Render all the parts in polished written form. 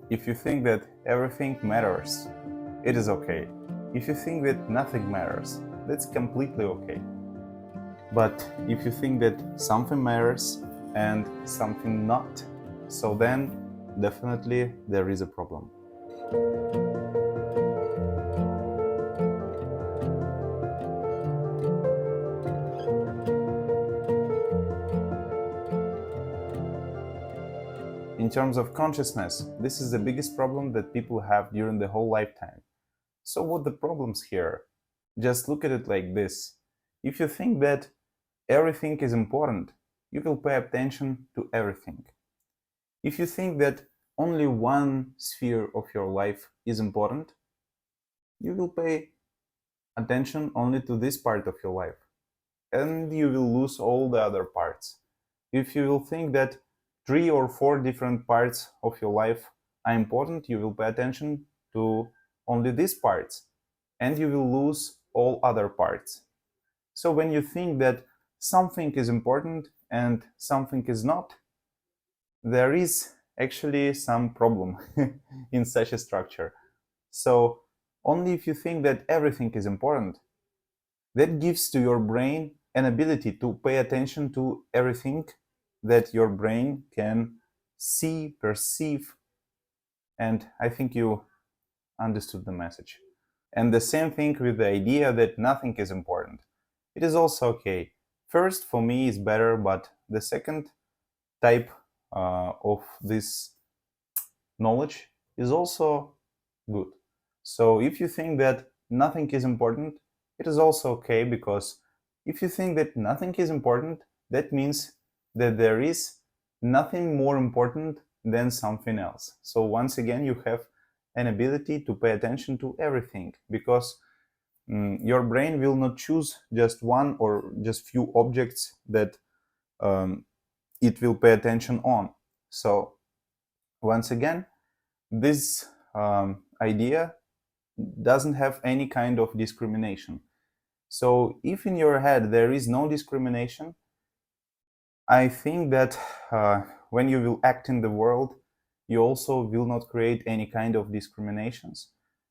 If you think that everything matters, it is okay. If you think that nothing matters, that's completely okay. But if you think that something matters and something not, so then definitely there is a problem. In terms of consciousness, this is the biggest problem that people have during the whole lifetime. So what the problems here? Just look at it like this. If you think that everything is important, you will pay attention to everything. If you think that only one sphere of your life is important, you will pay attention only to this part of your life, and you will lose all the other parts. If you will think that 3 or 4 different parts of your life are important, you will pay attention to only these parts, and you will lose all other parts. So when you think that something is important and something is not, there is actually some problem in such a structure. So only if you think that everything is important, that gives to your brain an ability to pay attention to everything that your brain can see, perceive, and I think you understood the message. And the same thing with the idea that nothing is important. It is also okay. First, for me, is better, but the second type of this knowledge is also good. So if you think that nothing is important, it is also okay, because if you think that nothing is important, that means that there is nothing more important than something else. So once again, you have an ability to pay attention to everything, because your brain will not choose just one or just few objects that it will pay attention on. So once again, this idea doesn't have any kind of discrimination. So if in your head there is no discrimination, I think that when you will act in the world, you also will not create any kind of discriminations.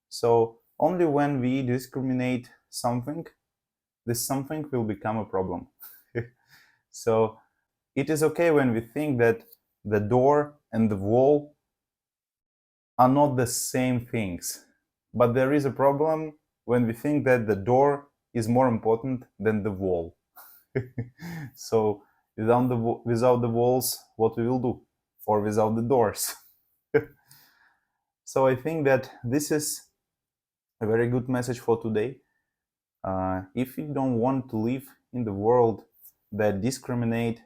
So only when we discriminate something, this something will become a problem. So it is okay when we think that the door and the wall are not the same things. But there is a problem when we think that the door is more important than the wall. So without the walls, what we will do? Or without the doors? So I think that this is a very good message for today. If you don't want to live in the world that discriminate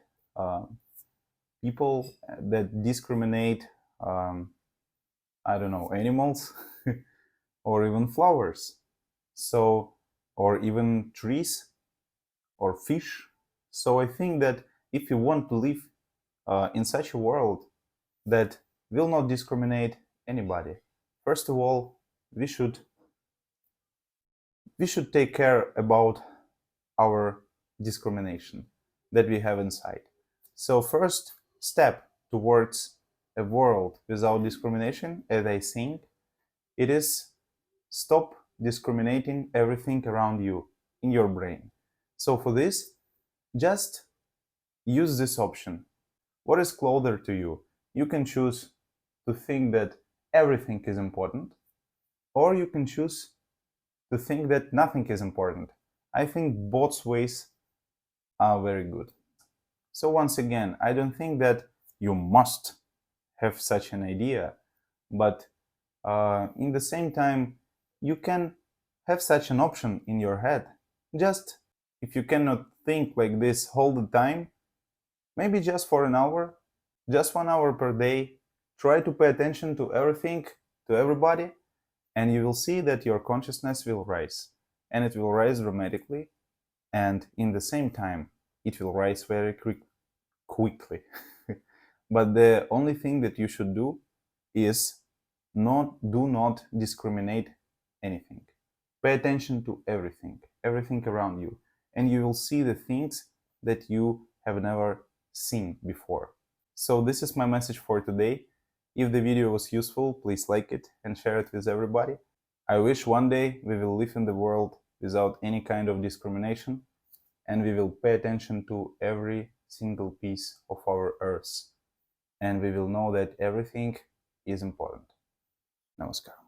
people, that discriminate, I don't know, animals, or even flowers, so, or even trees or fish. So I think that if you want to live in such a world that will not discriminate anybody, first of all, we should take care about our discrimination that we have inside. So first step towards a world without discrimination, as I think, it is stop discriminating everything around you in your brain. So for this, just use this option. What is closer to you? You can choose to think that everything is important, or you can choose to think that nothing is important. I think both ways are very good. So once again, I don't think that you must have such an idea, but in the same time, you can have such an option in your head. Just if you cannot think like this all the time, maybe just for an hour, just 1 hour per day, try to pay attention to everything, to everybody, and you will see that your consciousness will rise. And it will rise dramatically, and in the same time, it will rise very quickly. But the only thing that you should do is do not discriminate anything. Pay attention to everything around you, and you will see the things that you have never seen before. So this is my message for today. If the video was useful, please like it and share it with everybody. I wish one day we will live in the world without any kind of discrimination, and we will pay attention to every single piece of our earth, and we will know that everything is important. Namaskar.